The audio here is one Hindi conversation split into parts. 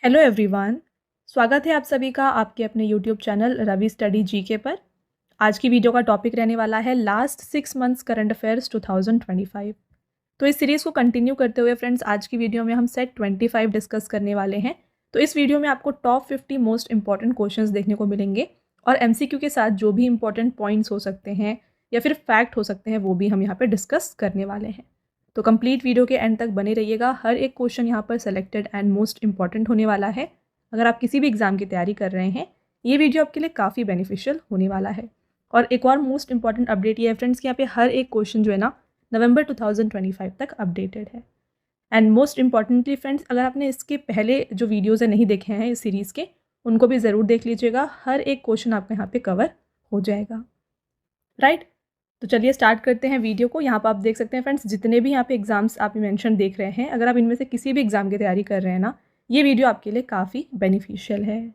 Hello everyone. स्वागत है आप सभी का आपके अपने YouTube channel Ravi study GK पर। आज की वीडियो का टॉपिक रहने वाला है लास्ट 6 मंथ्स करंट अफेयर्स 2025। तो इस सीरीज़ को कंटिन्यू करते हुए फ्रेंड्स आज की वीडियो में हम सेट 25 डिस्कस करने वाले हैं। तो इस वीडियो में आपको टॉप 50 मोस्ट इंपॉर्टेंट क्वेश्चंस देखने को मिलेंगे और एमसीक्यू के साथ जो भी इंपॉर्टेंट पॉइंट्स हो सकते हैं या फिर फैक्ट हो सकते हैं वो भी हम यहाँ पर डिस्कस करने वाले हैं। तो कंप्लीट वीडियो के एंड तक बने रहिएगा। हर एक क्वेश्चन यहाँ पर सेलेक्टेड एंड मोस्ट इंपॉर्टेंट होने वाला है। अगर आप किसी भी एग्जाम की तैयारी कर रहे हैं ये वीडियो आपके लिए काफ़ी बेनिफिशियल होने वाला है। और एक और मोस्ट इंपॉर्टेंट अपडेट ये है फ्रेंड्स कि यहाँ पे हर एक क्वेश्चन जो है ना नवंबर 2025 तक अपडेटेड है। एंड मोस्ट इंपॉर्टेंटली फ्रेंड्स, अगर आपने इसके पहले जो वीडियोज़ है नहीं देखे हैं इस सीरीज़ के, उनको भी ज़रूर देख लीजिएगा। हर एक क्वेश्चन आपका यहाँ पे कवर हो जाएगा, राइट। तो चलिए स्टार्ट करते हैं वीडियो को। यहाँ पर आप देख सकते हैं फ्रेंड्स, जितने भी यहाँ पे एग्जाम्स आप मेंशन देख रहे हैं, अगर आप इनमें से किसी भी एग्जाम की तैयारी कर रहे हैं ना, ये वीडियो आपके लिए काफ़ी बेनिफिशियल है।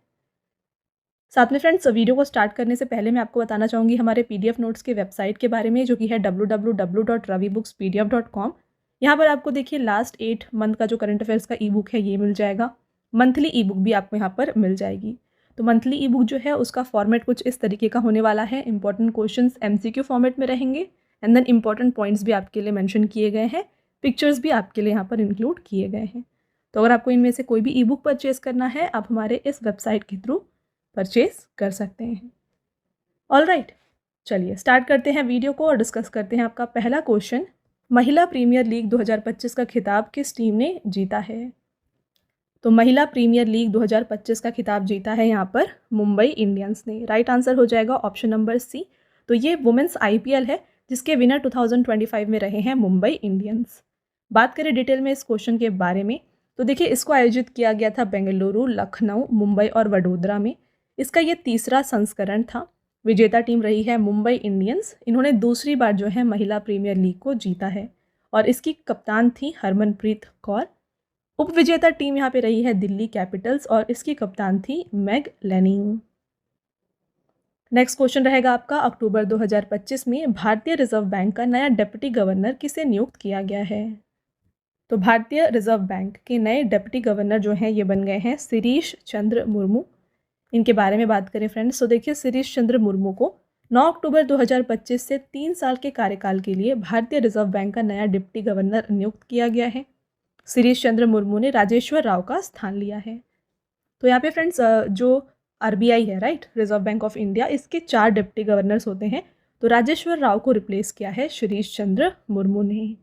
साथ में फ्रेंड्स, वीडियो को स्टार्ट करने से पहले मैं आपको बताना चाहूँगी हमारे PDF नोट्स के वेबसाइट के बारे में, जो कि है www.ravibookspdf.com। यहाँ पर आपको देखिए लास्ट 8 मंथ का जो करंट अफेयर्स का ई बुक है ये मिल जाएगा। मंथली ई बुक भी आपको यहाँ पर मिल जाएगी। तो मंथली ई बुक जो है उसका फॉर्मेट कुछ इस तरीके का होने वाला है। इंपॉर्टेंट क्वेश्चंस MCQ फॉर्मेट में रहेंगे एंड देन इंपॉर्टेंट पॉइंट्स भी आपके लिए मेंशन किए गए हैं, पिक्चर्स भी आपके लिए यहाँ पर इंक्लूड किए गए हैं। तो अगर आपको इनमें से कोई भी ई बुक परचेज करना है आप हमारे इस वेबसाइट के थ्रू परचेज कर सकते हैं। ऑल राइट, चलिए स्टार्ट करते हैं वीडियो को और डिस्कस करते हैं आपका पहला क्वेश्चन। महिला प्रीमियर लीग 2025 का खिताब किस टीम ने जीता है? तो महिला प्रीमियर लीग 2025 का खिताब जीता है यहाँ पर मुंबई इंडियंस ने। राइट आंसर हो जाएगा ऑप्शन नंबर सी। तो ये वुमेंस IPL है जिसके विनर 2025 में रहे हैं मुंबई इंडियंस। बात करें डिटेल में इस क्वेश्चन के बारे में, तो देखिए इसको आयोजित किया गया था बेंगलुरु, लखनऊ, मुंबई और वडोदरा में। इसका ये तीसरा संस्करण था। विजेता टीम रही है मुंबई इंडियंस। इन्होंने दूसरी बार जो है महिला प्रीमियर लीग को जीता है और इसकी कप्तान थी हरमनप्रीत कौर। उपविजेता टीम यहाँ पे रही है दिल्ली कैपिटल्स और इसकी कप्तान थी मैग लैनिंग। नेक्स्ट क्वेश्चन रहेगा आपका, अक्टूबर 2025 में भारतीय रिजर्व बैंक का नया डिप्टी गवर्नर किसे नियुक्त किया गया है? तो भारतीय रिजर्व बैंक के नए डिप्टी गवर्नर जो हैं ये बन गए हैं शिरीष चंद्र मुर्मू। इनके बारे में बात करें फ्रेंड्स, तो देखिए शिरीष चंद्र मुर्मू को 9 अक्टूबर 2025 से 3 साल के कार्यकाल के लिए भारतीय रिजर्व बैंक का नया डिप्टी गवर्नर नियुक्त किया गया है। शिरीष चंद्र मुर्मू ने राजेश्वर राव का स्थान लिया है। तो यहाँ पे फ्रेंड्स जो RBI है, right, reserve bank of India, इसके 4 डिप्टी गवर्नर्स होते हैं। तो राजेश्वर राव को रिप्लेस किया है शिरीष चंद्र मुर्मू ने।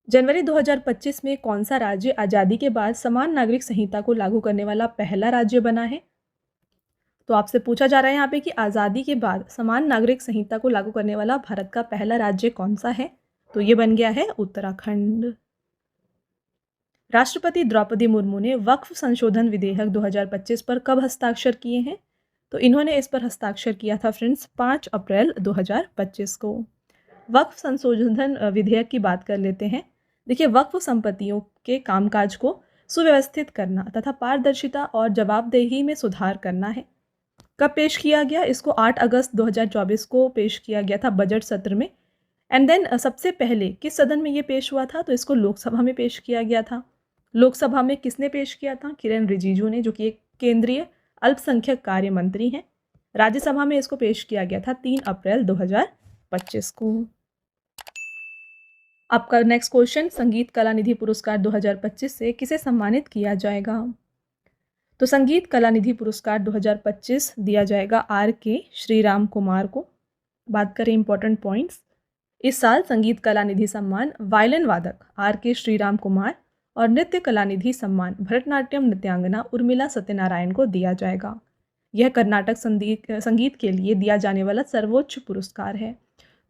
जनवरी 2025 में कौन सा राज्य आज़ादी के बाद समान नागरिक संहिता को लागू करने वाला पहला राज्य बना है? तो आपसे पूछा जा रहा है यहाँ पे कि आज़ादी के बाद समान नागरिक संहिता को लागू करने वाला भारत का पहला राज्य कौन सा है? तो ये बन गया है उत्तराखंड। राष्ट्रपति द्रौपदी मुर्मू ने वक्फ संशोधन विधेयक 2025 पर कब हस्ताक्षर किए हैं? तो इन्होंने इस पर हस्ताक्षर किया था फ्रेंड्स 5 अप्रैल 2025 को। वक्फ संशोधन विधेयक की बात कर लेते हैं। देखिए वक्फ संपत्तियों के कामकाज को सुव्यवस्थित करना तथा पारदर्शिता और जवाबदेही में सुधार करना है। कब पेश किया गया? इसको 8 अगस्त 2024 को पेश किया गया था बजट सत्र में। एंड देन सबसे पहले किस सदन में ये पेश हुआ था? तो इसको लोकसभा में पेश किया गया था। लोकसभा में किसने पेश किया था? किरण रिजिजू ने, जो कि एक केंद्रीय अल्पसंख्यक कार्य मंत्री हैं। राज्यसभा में इसको पेश किया गया था 3 अप्रैल 2025 को। आपका नेक्स्ट क्वेश्चन, संगीत कला निधि पुरस्कार 2025 से किसे सम्मानित किया जाएगा? तो संगीत कला निधि पुरस्कार 2025 दिया जाएगा RK श्रीराम कुमार को। बात करें इंपॉर्टेंट पॉइंट्स, इस साल संगीत कला निधि सम्मान वायलिन वादक RK श्रीराम कुमार और नृत्य कला निधि सम्मान भरतनाट्यम नृत्यांगना उर्मिला सत्यनारायण को दिया जाएगा। यह कर्नाटक संगीत के लिए दिया जाने वाला सर्वोच्च पुरस्कार है।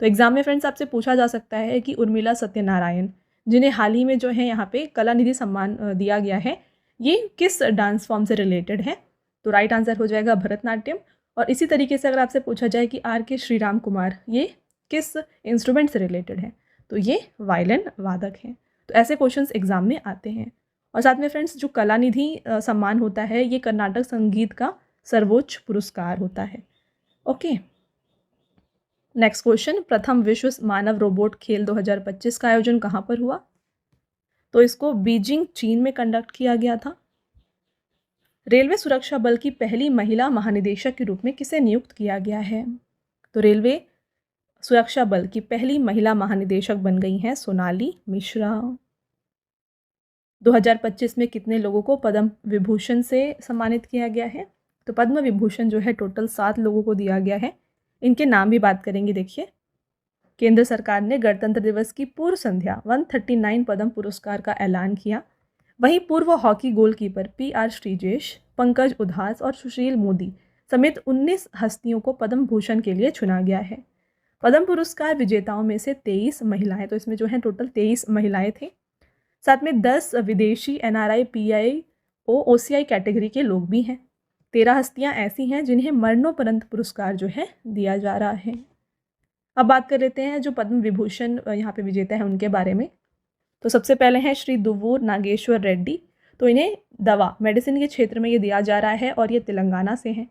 तो एग्जाम में फ्रेंड्स आपसे पूछा जा सकता है कि उर्मिला सत्यनारायण, जिन्हें हाल ही में जो है यहाँ पे कला निधि सम्मान दिया गया है, ये किस डांस फॉर्म से रिलेटेड है? तो राइट आंसर हो जाएगा भरतनाट्यम। और इसी तरीके से अगर आपसे पूछा जाए कि RK श्रीराम कुमार ये किस इंस्ट्रूमेंट से रिलेटेड है, तो ये वायलिन वादक हैं। तो ऐसे क्वेश्चंस एग्जाम में आते हैं। और साथ में फ्रेंड्स, जो कला निधि सम्मान होता है ये कर्नाटक संगीत का सर्वोच्च पुरस्कार होता है। ओके, नेक्स्ट क्वेश्चन, प्रथम विश्व मानव रोबोट खेल 2025 का आयोजन कहाँ पर हुआ? तो इसको बीजिंग चीन में कंडक्ट किया गया था। रेलवे सुरक्षा बल की पहली महिला महानिदेशक के रूप में किसे नियुक्त किया गया है? तो रेलवे सुरक्षा बल की पहली महिला महानिदेशक बन गई हैं सोनाली मिश्रा। 2025 में कितने लोगों को पद्म विभूषण से सम्मानित किया गया है? तो पद्म विभूषण जो है टोटल 7 लोगों को दिया गया है। इनके नाम भी बात करेंगे। देखिए, केंद्र सरकार ने गणतंत्र दिवस की पूर्व संध्या 139 पद्म पुरस्कार का ऐलान किया। वहीं पूर्व hockey goalkeeper PR Sreejesh, Pankaj Udhas और सुशील मोदी समेत 19 हस्तियों को पद्म भूषण के लिए चुना गया है। पद्म पुरस्कार विजेताओं में से 23 महिलाएं, तो इसमें जो है टोटल 23 महिलाएं थे। साथ में 10 विदेशी NRI, PIO, OCI कैटेगरी के लोग भी हैं। 13 हस्तियां ऐसी हैं जिन्हें मरणोपरंत पुरस्कार जो है दिया जा रहा है। अब बात कर लेते हैं जो पद्म विभूषण यहाँ पे विजेता है उनके बारे में। तो सबसे पहले हैं श्री दुव्वूर नागेश्वर रेड्डी। तो इन्हें दवा मेडिसिन के क्षेत्र में ये दिया जा रहा है और ये तेलंगाना से हैं।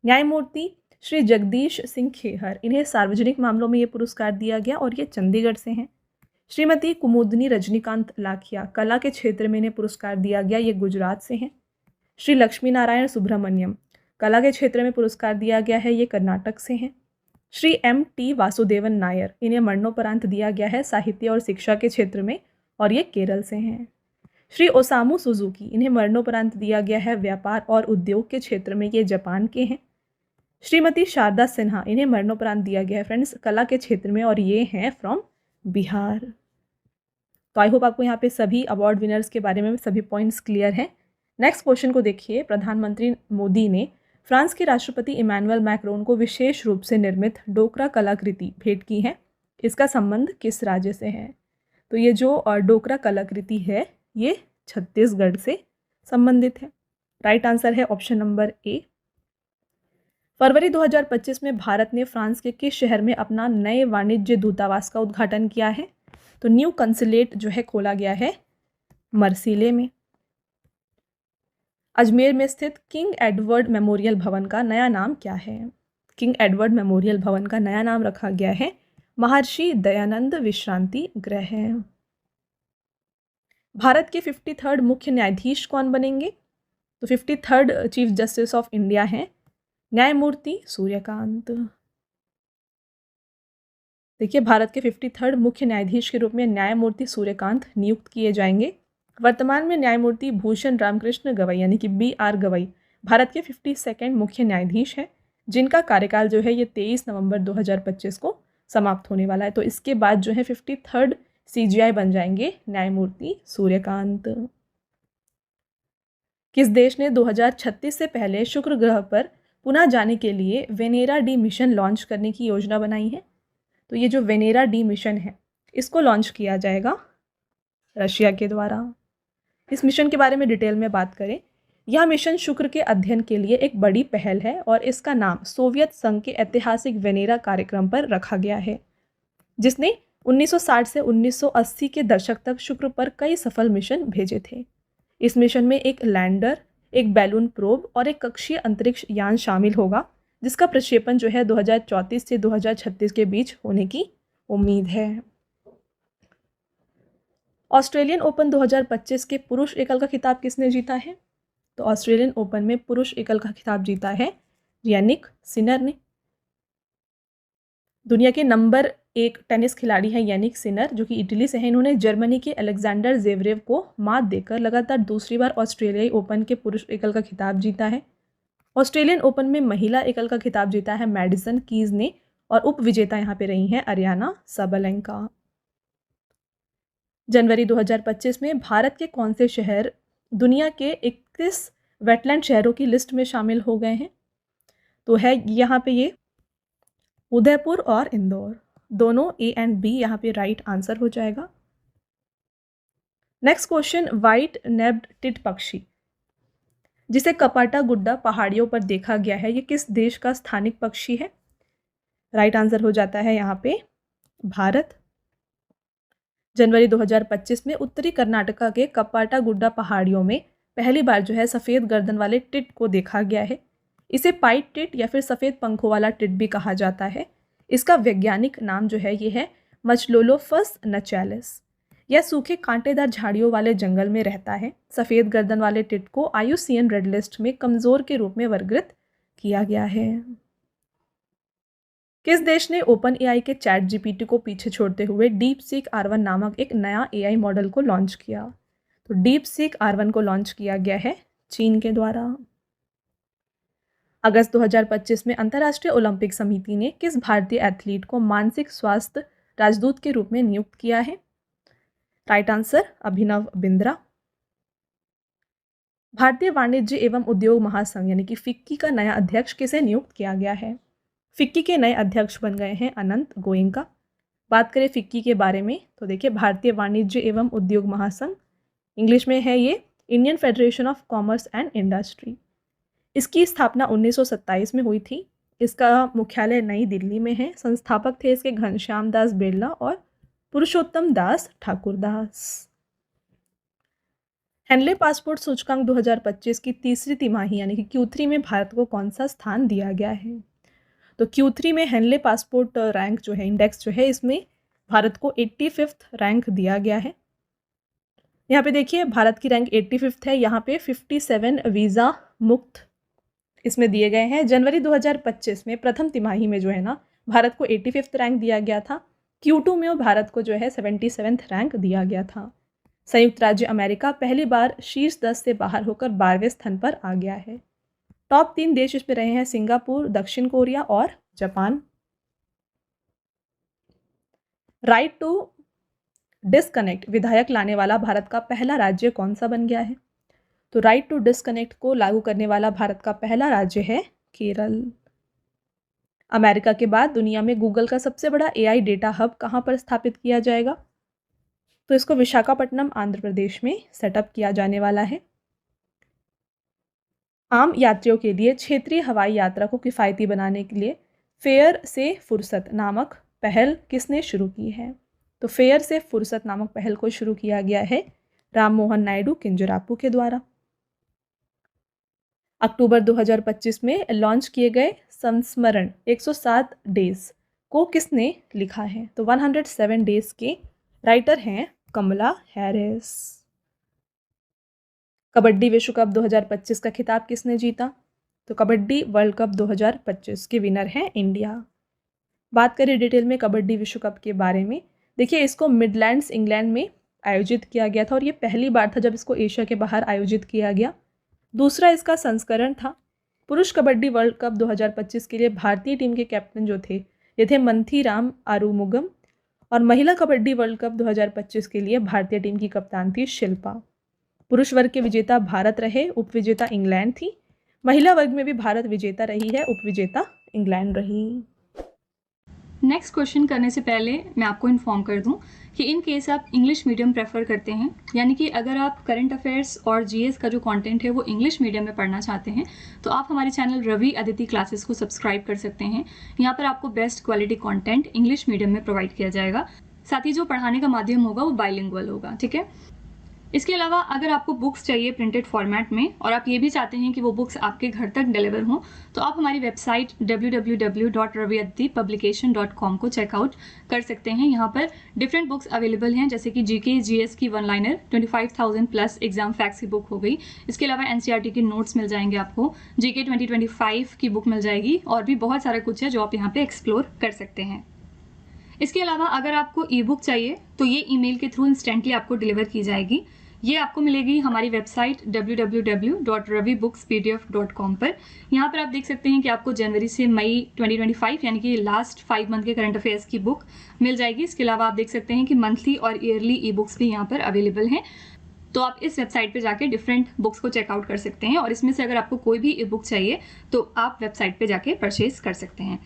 न्यायमूर्ति श्री जगदीश सिंह खेहर, इन्हें सार्वजनिक मामलों में ये पुरस्कार दिया गया और ये चंडीगढ़ से हैं। श्रीमती कुमुदनी रजनीकांत लाखिया, कला के क्षेत्र में इन्हें पुरस्कार दिया गया, ये गुजरात से हैं। श्री लक्ष्मी नारायण सुब्रमण्यम, कला के क्षेत्र में पुरस्कार दिया गया है, ये कर्नाटक से हैं। श्री MT वासुदेवन नायर, इन्हें मरणोपरांत दिया गया है साहित्य और शिक्षा के क्षेत्र में और ये केरल से हैं। श्री ओसामू सुजुकी, इन्हें मरणोपरांत दिया गया है व्यापार और उद्योग के क्षेत्र में, ये जापान के हैं। श्रीमती शारदा सिन्हा, इन्हें मरणोपरांत दिया गया है फ्रेंड्स कला के क्षेत्र में और ये हैं फ्रॉम बिहार। तो आई होप आपको यहाँ पे सभी अवार्ड विनर्स के बारे में सभी पॉइंट्स क्लियर हैं। नेक्स्ट क्वेश्चन को देखिए। प्रधानमंत्री मोदी ने फ्रांस के राष्ट्रपति इमैनुअल मैक्रोन को विशेष रूप से निर्मित डोकरा कलाकृति भेंट की है। इसका संबंध किस राज्य से है? तो ये जो डोकरा कलाकृति है ये छत्तीसगढ़ से संबंधित है। राइट आंसर है ऑप्शन नंबर A। फरवरी 2025 में भारत ने फ्रांस के किस शहर में अपना नए वाणिज्य दूतावास का उद्घाटन किया है? तो न्यू कंसुलेट जो है खोला गया है मर्सीले में। अजमेर में स्थित किंग एडवर्ड मेमोरियल भवन का नया नाम क्या है? किंग एडवर्ड मेमोरियल भवन का नया नाम रखा गया है महर्षि दयानंद विश्रांति गृह। भारत के 53rd मुख्य न्यायाधीश कौन बनेंगे? तो 53rd chief justice of India हैं न्यायमूर्ति सूर्यकांत। देखिए, भारत के 53rd मुख्य न्यायाधीश के रूप में न्यायमूर्ति सूर्यकांत नियुक्त किए जाएंगे। वर्तमान में न्यायमूर्ति भूषण रामकृष्ण गवई यानी कि BR गवई भारत के 52nd मुख्य न्यायाधीश हैं, जिनका कार्यकाल जो है ये 23 नवंबर 2025 को समाप्त होने वाला है। तो इसके बाद जो है 53rd CGI बन जाएंगे न्यायमूर्ति सूर्यकांत। किस देश ने 2036 से पहले शुक्र ग्रह पर पुनः जाने के लिए वेनेरा D मिशन लॉन्च करने की योजना बनाई है? तो ये जो वेनेरा D मिशन है इसको लॉन्च किया जाएगा रशिया के द्वारा। इस मिशन के बारे में डिटेल में बात करें, यह मिशन शुक्र के अध्ययन के लिए एक बड़ी पहल है और इसका नाम सोवियत संघ के ऐतिहासिक वेनेरा कार्यक्रम पर रखा गया है, जिसने 1960 से 1980 के दशक तक शुक्र पर कई सफल मिशन भेजे थे। इस मिशन में एक लैंडर, एक बैलून प्रोब और एक कक्षीय अंतरिक्ष यान शामिल होगा, जिसका प्रक्षेपण जो है 2034 से 2036 के बीच होने की उम्मीद है। ऑस्ट्रेलियन ओपन 2025 के पुरुष एकल का खिताब किसने जीता है? तो ऑस्ट्रेलियन ओपन में पुरुष एकल का खिताब जीता है यानिक सिनर ने। दुनिया के नंबर 1 टेनिस खिलाड़ी हैं यानिक सिनर, जो कि इटली से हैं। इन्होंने जर्मनी के अलेक्जेंडर जेवरेव को मात देकर लगातार दूसरी बार ऑस्ट्रेलियाई ओपन के पुरुष एकल का खिताब जीता है। ऑस्ट्रेलियन ओपन में महिला एकल का खिताब जीता है मैडिसन कीज ने और उप विजेता यहाँ पे रही हैं अरियाना साबालेंका। जनवरी 2025 में भारत के कौन से शहर दुनिया के 21 वेटलैंड शहरों की लिस्ट में शामिल हो गए हैं? तो है यहाँ पे ये उदयपुर और इंदौर, दोनों A एंड B यहाँ पे राइट आंसर हो जाएगा। नेक्स्ट क्वेश्चन, व्हाइट नेब्ड टिट पक्षी जिसे कपाटा गुड्डा पहाड़ियों पर देखा गया है, ये किस देश का स्थानिक पक्षी है? राइट आंसर हो जाता है यहाँ पे भारत। जनवरी 2025 में उत्तरी कर्नाटका के कपाटा गुड्डा पहाड़ियों में पहली बार जो है सफ़ेद गर्दन वाले टिट को देखा गया है। इसे पाइट टिट या फिर सफ़ेद पंखों वाला टिट भी कहा जाता है। इसका वैज्ञानिक नाम जो है ये है मचलोलोफस नचैलिस। यह सूखे कांटेदार झाड़ियों वाले जंगल में रहता है। सफ़ेद गर्दन वाले टिट को IUCN रेड लिस्ट में कमज़ोर के रूप में वर्गीकृत किया गया है। किस देश ने ओपन AI के चैट GPT को पीछे छोड़ते हुए DeepSeek R1 नामक एक नया AI मॉडल को लॉन्च किया? तो DeepSeek R1 को लॉन्च किया गया है चीन के द्वारा। अगस्त 2025 में अंतर्राष्ट्रीय ओलंपिक समिति ने किस भारतीय एथलीट को मानसिक स्वास्थ्य राजदूत के रूप में नियुक्त किया है? Right answer Abhinav Bindra. भारतीय वाणिज्य एवं उद्योग महासंघ यानी कि फिक्की का नया अध्यक्ष किसे नियुक्त किया गया है? फिक्की के नए अध्यक्ष बन गए हैं अनंत गोयनका। बात करें फिक्की के बारे में तो देखिए, भारतीय वाणिज्य एवं उद्योग महासंघ, इंग्लिश में है ये Indian federation of commerce and industry. इसकी स्थापना 1927 में हुई थी। इसका मुख्यालय नई दिल्ली में है। संस्थापक थे इसके घनश्याम दास बिरला और पुरुषोत्तम दास ठाकुरदास। हेनले पासपोर्ट सूचकांक 2025 की तीसरी तिमाही यानी कि Q3 में भारत को कौन सा स्थान दिया गया है? तो Q3 में हेनले पासपोर्ट रैंक जो है, इंडेक्स जो है, इसमें भारत को 85th रैंक दिया गया है। यहाँ पे देखिए भारत की रैंक 85th है। यहाँ पे 57 वीज़ा मुक्त इसमें दिए गए हैं। जनवरी 2025 में प्रथम तिमाही में जो है ना, भारत को 85th रैंक दिया गया था। Q2 में भारत को जो है 77th रैंक दिया गया था। संयुक्त राज्य अमेरिका पहली बार शीर्ष 10 से बाहर होकर 12वें स्थान पर आ गया है। टॉप 3 देश इसमें रहे हैं सिंगापुर, दक्षिण कोरिया और जापान। राइट टू डिस्कनेक्ट विधायक लाने वाला भारत का पहला राज्य कौन सा बन गया है? तो राइट टू डिस्कनेक्ट को लागू करने वाला भारत का पहला राज्य है केरल। अमेरिका के बाद दुनिया में गूगल का सबसे बड़ा AI डेटा हब कहाँ पर स्थापित किया जाएगा? तो इसको विशाखापट्टनम आंध्र प्रदेश में सेटअप किया जाने वाला है। आम यात्रियों के लिए क्षेत्रीय हवाई यात्रा को किफ़ायती बनाने के लिए फेयर से फुर्सत नामक पहल किसने शुरू की है? तो फेयर से फुर्सत नामक पहल को शुरू किया गया है राम मोहन नायडू किंजरापू के द्वारा। अक्टूबर 2025 में लॉन्च किए गए संस्मरण 107 डेज को किसने लिखा है? तो 107 डेज के राइटर हैं कमला हैरिस। कबड्डी विश्व कप 2025 का खिताब किसने जीता? तो कबड्डी वर्ल्ड कप 2025 के विनर हैं इंडिया। बात करें डिटेल में कबड्डी विश्व कप के बारे में, देखिए इसको मिडलैंड्स इंग्लैंड में आयोजित किया गया था और ये पहली बार था जब इसको एशिया के बाहर आयोजित किया गया। दूसरा इसका संस्करण था। पुरुष कबड्डी वर्ल्ड कप 2025 के लिए भारतीय टीम के कैप्टन जो थे ये थे मंथीराम आरुमुगम और महिला कबड्डी वर्ल्ड कप 2025 के लिए भारतीय टीम की कप्तान थी शिल्पा। पुरुष वर्ग के विजेता भारत रहे, उपविजेता इंग्लैंड थी। महिला वर्ग में भी भारत विजेता रही है, उपविजेता इंग्लैंड रही। नेक्स्ट क्वेश्चन करने से पहले मैं आपको इन्फॉर्म कर दूं कि इन केस आप इंग्लिश मीडियम प्रेफर करते हैं, यानी कि अगर आप करंट अफेयर्स और GS का जो कंटेंट है वो इंग्लिश मीडियम में पढ़ना चाहते हैं तो आप हमारे चैनल रवि अदिति क्लासेस को सब्सक्राइब कर सकते हैं। यहाँ पर आपको best quality content English medium में प्रोवाइड किया जाएगा। साथ ही जो पढ़ाने का माध्यम होगा वो बाइलिंगुअल होगा, ठीक है। इसके अलावा अगर आपको बुक्स चाहिए प्रिंटेड फॉर्मेट में और आप ये भी चाहते हैं कि वो बुक्स आपके घर तक डिलीवर हों तो आप हमारी वेबसाइट www.raviaditipublication.com को चेकआउट कर सकते हैं। यहाँ पर डिफरेंट बुक्स अवेलेबल हैं, जैसे कि GK GS की 1 लाइनर 25,000 प्लस एग्जाम फैक्ट्स की बुक हो गई। इसके अलावा NCERT के नोट्स मिल जाएंगे आपको, GK 2025 की बुक मिल जाएगी और भी बहुत सारा कुछ है जो आप यहाँ पे एक्सप्लोर कर सकते हैं। इसके अलावा अगर आपको ई बुक चाहिए तो ये ईमेल के थ्रू इंस्टेंटली आपको डिलीवर की जाएगी। ये आपको मिलेगी हमारी वेबसाइट www.ravibookspdf.com पर। यहाँ पर आप देख सकते हैं कि आपको जनवरी से मई 2025 यानी कि लास्ट 5 मंथ के करंट अफेयर्स की बुक मिल जाएगी। इसके अलावा आप देख सकते हैं कि मंथली और ईयरली ई बुक्स भी यहाँ पर अवेलेबल हैं। तो आप इस वेबसाइट पे जाके डिफरेंट बुक्स को चेकआउट कर सकते हैं और इसमें से अगर आपको कोई भी ई बुक चाहिए तो आप वेबसाइट पे जाके परचेज कर सकते हैं।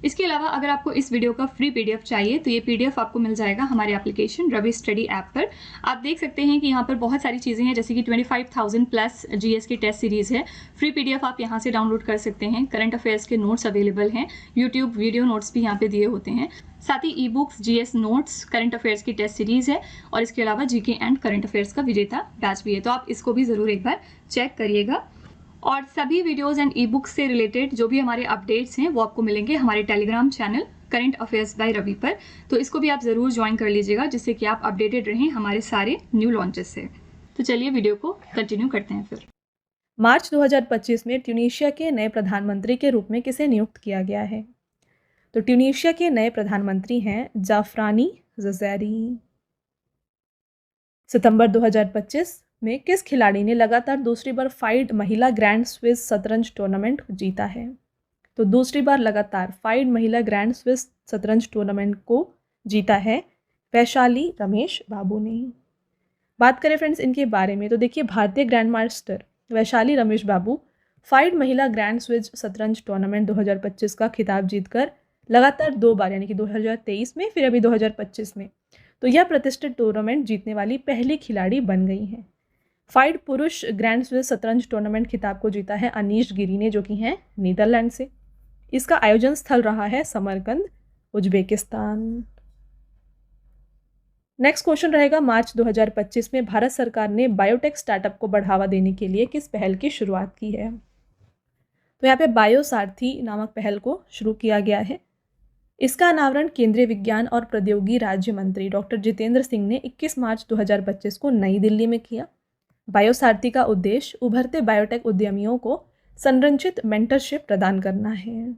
इसके अलावा अगर आपको इस वीडियो का फ्री PDF चाहिए तो ये PDF आपको मिल जाएगा हमारे एप्लीकेशन रवि स्टडी ऐप पर। आप देख सकते हैं कि यहाँ पर बहुत सारी चीज़ें हैं, जैसे कि 25,000 प्लस GS की टेस्ट सीरीज़ है। फ्री PDF आप यहाँ से डाउनलोड कर सकते हैं। करंट अफेयर्स के नोट्स अवेलेबल हैं, यूट्यूब वीडियो नोट्स भी यहाँ पे दिए होते हैं। साथ ही e books, GS notes, current affairs की टेस्ट सीरीज़ है और इसके अलावा GK एंड करंट अफेयर्स का विजेता बैच भी है। तो आप इसको भी ज़रूर एक बार चेक करिएगा। और सभी वीडियोस एंड ई बुक्स से रिलेटेड जो भी हमारे अपडेट्स हैं वो आपको मिलेंगे हमारे Telegram channel current affairs by Ravi पर, तो इसको भी आप ज़रूर ज्वाइन कर लीजिएगा जिससे कि आप अपडेटेड रहें हमारे सारे न्यू लॉन्चेस से। तो चलिए वीडियो को कंटिन्यू करते हैं फिर। मार्च 2025 में ट्यूनीशिया के नए प्रधानमंत्री के रूप में किसे नियुक्त किया गया है? तो ट्यूनीशिया के नए प्रधानमंत्री हैं जाफरानी ज़ज़ैरी। सितंबर 2025 में किस खिलाड़ी ने लगातार दूसरी बार फाइड महिला ग्रैंड स्विस शतरंज टूर्नामेंट जीता है? तो दूसरी बार लगातार फाइड महिला ग्रैंड स्विस शतरंज टूर्नामेंट को जीता है वैशाली रमेश बाबू ने। बात करें फ्रेंड्स इनके बारे में, तो देखिए भारतीय ग्रैंड मास्टर वैशाली रमेश बाबू फाइड महिला ग्रैंड स्विस शतरंज टूर्नामेंट 2025 का खिताब जीतकर लगातार 2 बार यानी कि 2023 में फिर अभी 2025 में तो यह प्रतिष्ठित टूर्नामेंट जीतने वाली पहली खिलाड़ी बन गई हैं। फाइड पुरुष ग्रैंड स्विस शतरंज टूर्नामेंट खिताब को जीता है अनीश गिरी ने, जो कि हैं नीदरलैंड से। इसका आयोजन स्थल रहा है समरकंद, उज्बेकिस्तान। नेक्स्ट क्वेश्चन रहेगा, मार्च 2025 में भारत सरकार ने बायोटेक स्टार्टअप को बढ़ावा देने के लिए किस पहल की शुरुआत की है? तो यहाँ पे बायोसारथी नामक पहल को शुरू किया गया है। इसका अनावरण केंद्रीय विज्ञान और प्रौद्योगिकी राज्य मंत्री डॉक्टर जितेंद्र सिंह ने 21 मार्च 2025 को नई दिल्ली में किया। बायोसारथी का उद्देश्य उभरते बायोटेक उद्यमियों को संरचित मेंटरशिप प्रदान करना है।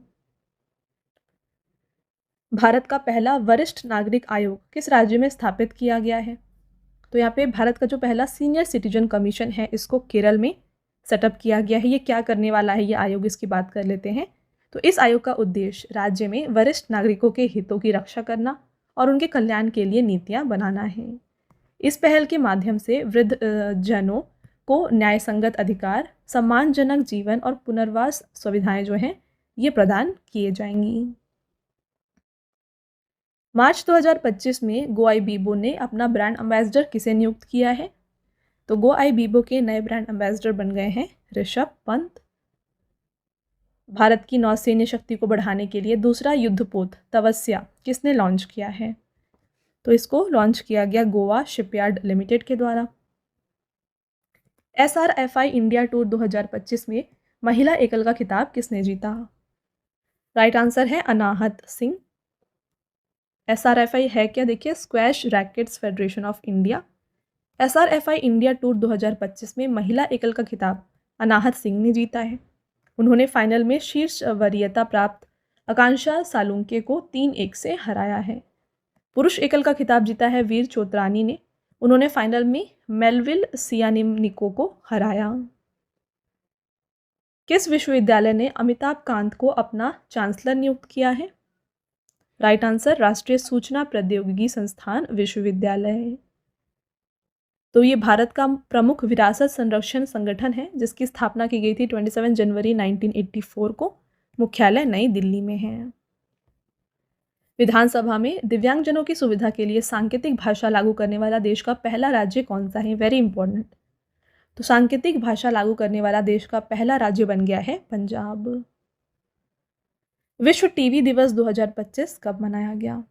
भारत का पहला वरिष्ठ नागरिक आयोग किस राज्य में स्थापित किया गया है? तो यहाँ पे भारत का जो पहला सीनियर सिटीजन कमीशन है इसको केरल में सेटअप किया गया है। ये क्या करने वाला है ये आयोग, इसकी बात कर लेते हैं। तो इस आयोग का उद्देश्य राज्य में वरिष्ठ नागरिकों के हितों की रक्षा करना और उनके कल्याण के लिए नीतियाँ बनाना है। इस पहल के माध्यम से वृद्ध जनों को न्याय संगत अधिकार, सम्मानजनक जीवन और पुनर्वास सुविधाएं जो हैं ये प्रदान किए जाएंगी। मार्च 2025 में गो आई बीबो ने अपना ब्रांड एम्बेसडर किसे नियुक्त किया है? तो गो आई बीबो के नए ब्रांड एम्बेसडर बन गए हैं ऋषभ पंत। भारत की नौसैन्य शक्ति को बढ़ाने के लिए दूसरा युद्धपोत तवस्या किसने लॉन्च किया है? तो इसको लॉन्च किया गया गोवा शिपयार्ड लिमिटेड के द्वारा। SRFI इंडिया टूर 2025 में महिला एकल का खिताब किसने जीता? राइट आंसर है अनाहत सिंह। SRFI है क्या? देखिए squash rackets federation of India. SRFI India tour 2025 में महिला एकल का खिताब अनाहत सिंह ने जीता है। उन्होंने फाइनल में शीर्ष वरीयता प्राप्त आकांक्षा सालुंके को 3-1 से हराया है। पुरुष एकल का खिताब जीता है वीर चोत्रानी ने। उन्होंने फाइनल में मेलविल सियानिमनिको को हराया। किस विश्वविद्यालय ने अमिताभ कांत को अपना चांसलर नियुक्त किया है? राइट आंसर राष्ट्रीय सूचना प्रौद्योगिकी संस्थान विश्वविद्यालय। तो ये भारत का प्रमुख विरासत संरक्षण संगठन है जिसकी स्थापना की गई थी 27 जनवरी 1984 को। मुख्यालय नई दिल्ली में है। विधानसभा में दिव्यांगजनों की सुविधा के लिए सांकेतिक भाषा लागू करने वाला देश का पहला राज्य कौन सा है? Very important. तो सांकेतिक भाषा लागू करने वाला देश का पहला राज्य बन गया है पंजाब। विश्व टीबी दिवस 2025 कब मनाया गया?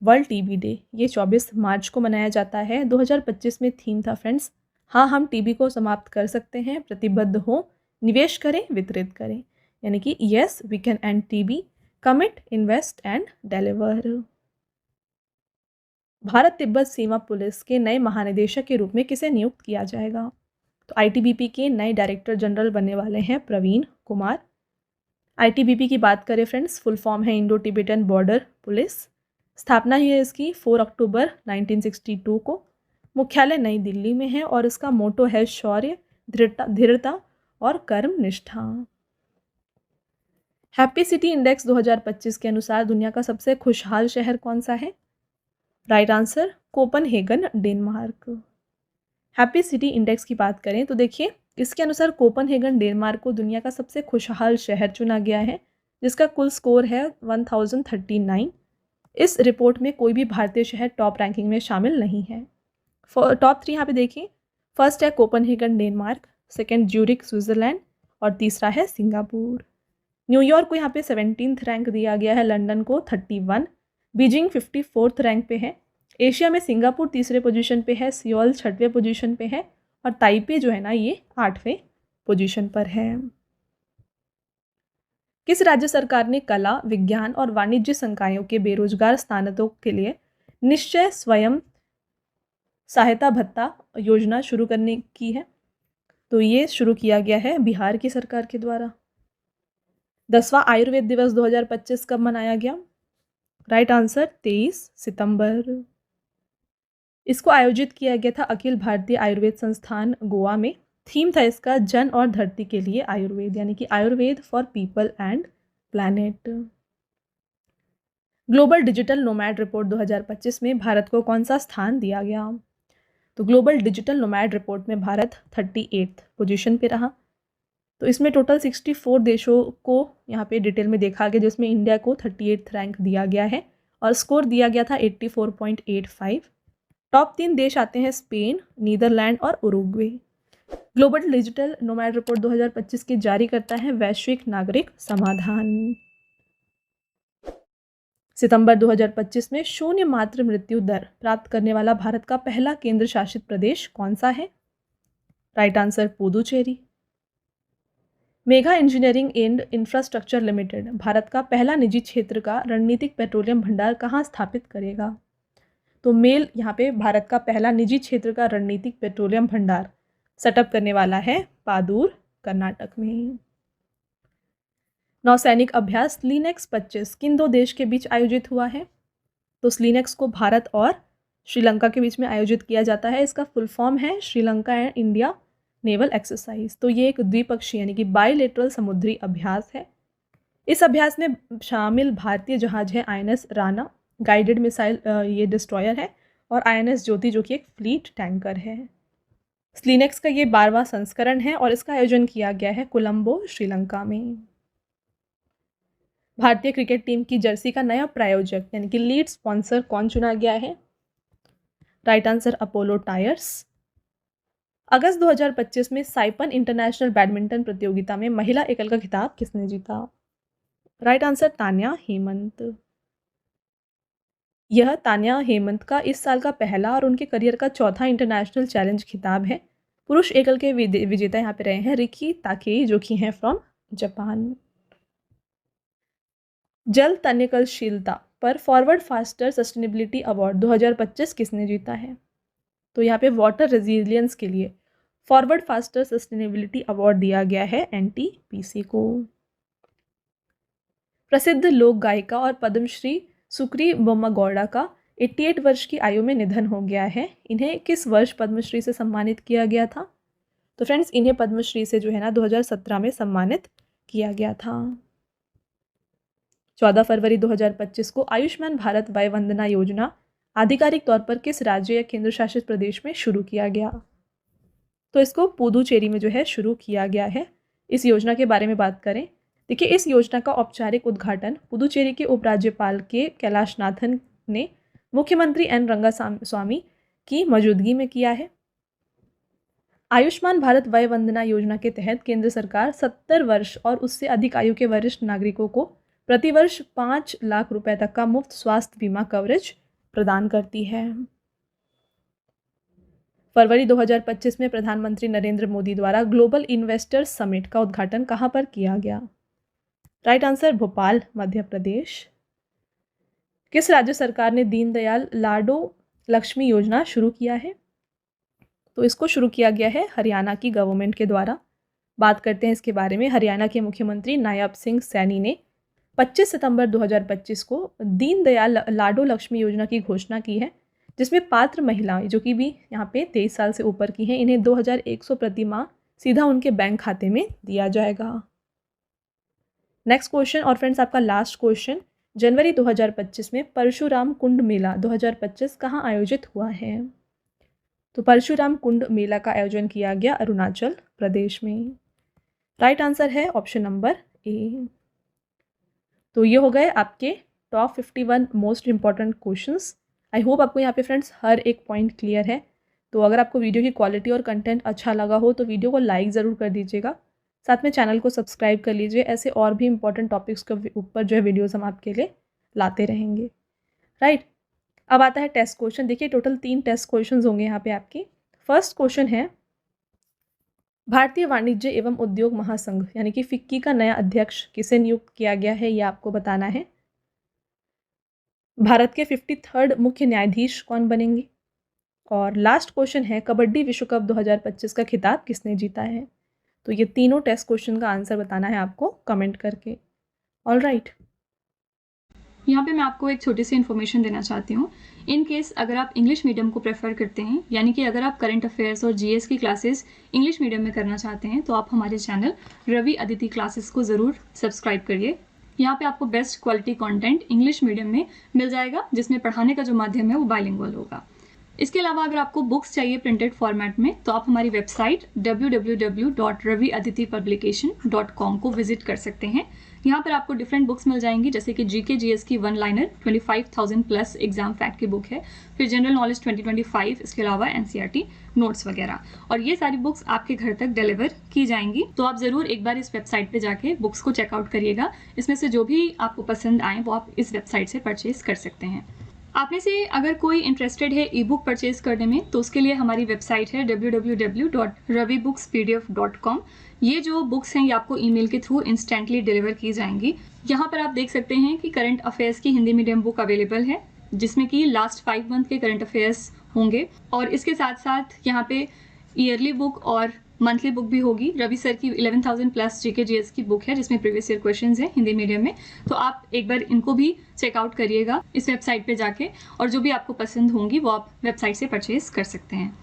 वर्ल्ड टीबी डे ये 24 मार्च को मनाया जाता है। 2025 में थीम था फ्रेंड्स, हाँ हम टीबी को समाप्त कर सकते हैं, प्रतिबद्ध हो, निवेश करें, वितरित करें, यानी कि yes we can and TB, commit, invest and deliver. Bharat Tibbat सीमा पुलिस के नए महानिदेशक के रूप में किसे नियुक्त किया जाएगा? तो आईटीबीपी के नए डायरेक्टर जनरल बनने वाले हैं प्रवीण कुमार। आईटीबीपी की बात करें फ्रेंड्स, फुल फॉर्म है इंडो टिबेटन बॉर्डर पुलिस। स्थापना हुई है इसकी 4 अक्टूबर 1962 को। मुख्यालय नई दिल्ली में है और इसका मोटो है शौर्य, दृढ़ता और कर्मनिष्ठा। हैप्पी सिटी इंडेक्स 2025 के अनुसार दुनिया का सबसे खुशहाल शहर कौन सा है? Right answer Copenhagen, Denmark. Happy city index की बात करें तो देखिए इसके अनुसार कोपनहेगन डेनमार्क को दुनिया का सबसे खुशहाल शहर चुना गया है जिसका कुल स्कोर है 1039। इस रिपोर्ट में कोई भी भारतीय शहर टॉप रैंकिंग में शामिल नहीं है। टॉप 3 यहाँ पे देखिए, फर्स्ट है Copenhagen Denmark, second Zurich Switzerland और तीसरा है सिंगापुर। न्यूयॉर्क को यहाँ पे 17th रैंक दिया गया है, लंदन को 31, बीजिंग 54th रैंक पे है। एशिया में सिंगापुर तीसरे पोजीशन पे है, सियोल 6वें पोजीशन पे है और ताइपे जो है ना ये 8वें पोजीशन पर है। किस राज्य सरकार ने कला, विज्ञान और वाणिज्य संकायों के बेरोजगार स्नातकों के लिए निश्चय स्वयं सहायता भत्ता योजना शुरू करने की है? तो ये शुरू किया गया है बिहार की सरकार के द्वारा। 10वां आयुर्वेद दिवस 2025 कब मनाया गया? राइट आंसर 23 सितंबर। इसको आयोजित किया गया था अखिल भारतीय आयुर्वेद संस्थान गोवा में। थीम था इसका जन और धरती के लिए आयुर्वेद, यानी कि Ayurveda for people and planet. Global digital nomad report 2025 में भारत को कौन सा स्थान दिया गया? तो ग्लोबल डिजिटल नोमैड रिपोर्ट में भारत 38th पोजीशन पे रहा। तो इसमें टोटल 64 देशों को यहाँ पे डिटेल में देखा गया, जिसमें इंडिया को 38th रैंक दिया गया है और स्कोर दिया गया था 84.85। टॉप 3 देश आते हैं स्पेन, नीदरलैंड और Uruguay. Global digital nomad report 2025 की जारी करता है वैश्विक नागरिक समाधान। सितंबर 2025 में शून्य मातृ मृत्यु दर प्राप्त करने वाला भारत का पहला केंद्र शासित प्रदेश कौन सा है? Right answer Puducherry. Mega engineering and infrastructure limited Bharat का पहला निजी क्षेत्र का रणनीतिक पेट्रोलियम भंडार कहाँ स्थापित करेगा? तो मेल यहाँ पे भारत का पहला निजी क्षेत्र का रणनीतिक पेट्रोलियम भंडार सेटअप करने वाला है पादूर, कर्नाटक में। नौसैनिक अभ्यास स्लीनेक्स 25 किन 2 देश के बीच आयोजित हुआ है? तो स्लीनेक्स को भारत और श्रीलंका के बीच में आयोजित किया जाता है। इसका फुल फॉर्म है Sri Lanka and India naval exercise. तो ये एक द्विपक्षीय यानी कि बायलेटरल समुद्री अभ्यास है। इस अभ्यास में शामिल भारतीय जहाज है INS राणा, गाइडेड मिसाइल ये डिस्ट्रॉयर है, और INS ज्योति जो कि एक फ्लीट टैंकर है। स्लीनेक्स का ये 12वां संस्करण है और इसका आयोजन किया गया है कोलंबो, श्रीलंका में। भारतीय क्रिकेट टीम की जर्सी का नया प्रायोजक यानी कि लीड स्पॉन्सर कौन चुना गया है? Right answer Apollo Tyres. अगस्त 2025 में साइपन इंटरनेशनल बैडमिंटन प्रतियोगिता में महिला एकल का खिताब किसने जीता? Right answer Tanya Hemant. यह तान्या हेमंत का इस साल का पहला और उनके करियर का चौथा इंटरनेशनल चैलेंज खिताब है। पुरुष एकल के विजेता यहाँ पे रहे हैं रिकी ताकेई, जो कि हैं फ्रॉम जापान। जल तन्यकलशीलता पर फॉरवर्ड फास्टर सस्टेनेबिलिटी अवार्ड 2025 किसने जीता है? तो यहाँ पे वाटर रेजिलियंस के लिए फॉरवर्ड फास्टर सस्टेनेबिलिटी अवार्ड दिया गया है NTPC को। प्रसिद्ध लोक गायिका और पद्मश्री सुक्री बोम्मागौड़ा का 88 वर्ष की आयु में निधन हो गया है। इन्हें किस वर्ष पद्मश्री से सम्मानित किया गया था? तो फ्रेंड्स इन्हें पद्मश्री से जो है ना 2017 में सम्मानित किया गया था। 14 फरवरी 2025 को आयुष्मान भारत वय वंदना योजना आधिकारिक तौर पर किस राज्य या केंद्र शासित प्रदेश में शुरू किया गया? तो इसको पुदुचेरी में जो है शुरू किया गया है। इस योजना के बारे में बात करें, देखिए इस योजना का औपचारिक उद्घाटन पुदुचेरी के उपराज्यपाल के कैलाशनाथन ने मुख्यमंत्री N रंगास्वामी की मौजूदगी में किया है। आयुष्मान भारत वय वंदना योजना के तहत केंद्र सरकार 70 वर्ष और उससे अधिक आयु के वरिष्ठ नागरिकों को प्रतिवर्ष 5 लाख रुपए तक का मुफ्त स्वास्थ्य बीमा कवरेज प्रदान करती है। फरवरी 2025 में प्रधानमंत्री नरेंद्र मोदी द्वारा ग्लोबल इन्वेस्टर्स समिट का उद्घाटन कहाँ पर किया गया? Right answer Bhopal, Madhya Pradesh. किस राज्य सरकार ने दीनदयाल लाडो लक्ष्मी योजना शुरू किया है? तो इसको शुरू किया गया है हरियाणा की गवर्नमेंट के द्वारा। बात करते हैं इसके बारे में। हरियाणा के मुख्यमंत्री नायब सिंह सैनी ने 25 सितंबर 2025 को दीनदयाल लाडो लक्ष्मी योजना की घोषणा की है, जिसमें पात्र महिलाएं जो कि भी यहाँ पे 23 साल से ऊपर की हैं, इन्हें 2100 प्रति माह सीधा उनके बैंक खाते में दिया जाएगा। नेक्स्ट क्वेश्चन और फ्रेंड्स आपका लास्ट क्वेश्चन, जनवरी 2025 में परशुराम कुंड मेला 2025 कहाँ आयोजित हुआ है? तो परशुराम कुंड मेला का आयोजन किया गया अरुणाचल प्रदेश में। राइट आंसर है ऑप्शन नंबर ए। तो ये हो गए आपके top 51 most important questions. I hope आपको यहाँ पे फ्रेंड्स हर एक पॉइंट क्लियर है। तो अगर आपको वीडियो की क्वालिटी और कंटेंट अच्छा लगा हो तो वीडियो को लाइक ज़रूर कर दीजिएगा, साथ में चैनल को सब्सक्राइब कर लीजिए। ऐसे और भी इंपॉर्टेंट टॉपिक्स के ऊपर जो है वीडियोज़ हम आपके लिए लाते रहेंगे। राइट, अब आता है टेस्ट क्वेश्चन। देखिए टोटल 3 टेस्ट क्वेश्चन होंगे यहाँ पे आपके। फर्स्ट क्वेश्चन है, भारतीय वाणिज्य एवं उद्योग महासंघ यानी कि फिक्की का नया अध्यक्ष किसे नियुक्त किया गया है, ये आपको बताना है। भारत के 53rd मुख्य न्यायाधीश कौन बनेंगे? और लास्ट क्वेश्चन है, कबड्डी विश्व कप 2025 का खिताब किसने जीता है? तो ये तीनों टेस्ट क्वेश्चन का आंसर बताना है आपको कमेंट करके। All right. यहाँ पे मैं आपको एक छोटी सी इन्फॉर्मेशन देना चाहती हूँ। इन केस अगर आप इंग्लिश मीडियम को प्रेफर करते हैं, यानी कि अगर आप करंट अफेयर्स और जीएस की क्लासेस इंग्लिश मीडियम में करना चाहते हैं, तो आप हमारे चैनल रवि अदिति क्लासेस को ज़रूर सब्सक्राइब करिए। यहाँ पे आपको best quality content English medium में मिल जाएगा, जिसमें पढ़ाने का जो माध्यम है वो बाइलिंगुअल होगा। इसके अलावा अगर आपको बुक्स चाहिए प्रिंटेड फॉर्मेट में, तो आप हमारी वेबसाइट www.raviaditipublication.com को विजिट कर सकते हैं। यहाँ पर आपको डिफरेंट बुक्स मिल जाएंगी, जैसे कि जीके जीएस की one liner 25,000 plus exam fact की बुक है, फिर जनरल नॉलेज 2025, इसके अलावा एनसीईआरटी नोट्स वगैरह, और ये सारी बुक्स आपके घर तक डिलीवर की जाएंगी। तो आप ज़रूर एक बार इस वेबसाइट पे जाके बुक्स को चेकआउट करिएगा। इसमें से जो भी आपको पसंद आए वो आप इस वेबसाइट से परचेज कर सकते हैं। आप में से अगर कोई इंटरेस्टेड है ई बुक परचेज करने में, तो उसके लिए हमारी वेबसाइट है www.ravibookspdf.com। ये जो बुक्स हैं ये आपको ईमेल के थ्रू इंस्टेंटली डिलीवर की जाएंगी। यहाँ पर आप देख सकते हैं कि करंट अफेयर्स की हिंदी मीडियम बुक अवेलेबल है, जिसमें कि लास्ट 5 मंथ के करंट अफेयर्स होंगे, और इसके साथ साथ यहाँ पे ईयरली बुक और मंथली बुक भी होगी। रवि सर की 11,000 प्लस जीके जीएस की बुक है, जिसमें प्रीवियस ईयर क्वेश्चंस हैं हिंदी मीडियम में। तो आप एक बार इनको भी चेकआउट करिएगा इस वेबसाइट पे जाके, और जो भी आपको पसंद होंगी वो आप वेबसाइट से परचेज कर सकते हैं।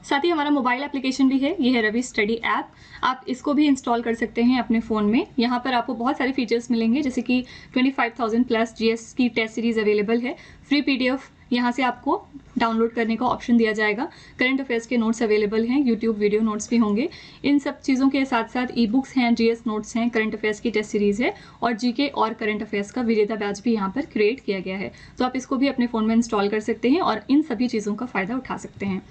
साथ ही हमारा मोबाइल एप्लीकेशन भी है, ये है रवि स्टडी ऐप। आप इसको भी इंस्टॉल कर सकते हैं अपने फ़ोन में। यहाँ पर आपको बहुत सारे फीचर्स मिलेंगे, जैसे कि 25,000 प्लस जीएस की टेस्ट सीरीज अवेलेबल है, फ्री पीडीएफ यहाँ से आपको डाउनलोड करने का ऑप्शन दिया जाएगा, करंट अफेयर्स के नोट्स अवेलेबल हैं, यूट्यूब वीडियो नोट्स भी होंगे। इन सब चीज़ों के साथ साथ ई बुक्स हैं, जीएस नोट्स हैं, करंट अफेयर्स की टेस्ट सीरीज़ है, और जीके और करंट अफेयर्स का विजेता बैच भी यहाँ पर क्रिएट किया गया है। तो आप इसको भी अपने फ़ोन में इंस्टॉल कर सकते हैं और इन सभी चीज़ों का फ़ायदा उठा सकते हैं।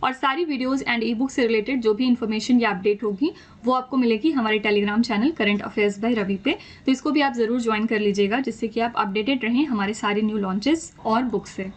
और सारी वीडियोस एंड ई बुक से रिलेटेड जो भी इन्फॉर्मेशन या अपडेट होगी वो आपको मिलेगी हमारे Telegram channel current affairs by Ravi पे। तो इसको भी आप ज़रूर ज्वाइन कर लीजिएगा, जिससे कि आप अपडेटेड रहें हमारे सारे न्यू लॉन्चेस और बुक्स से।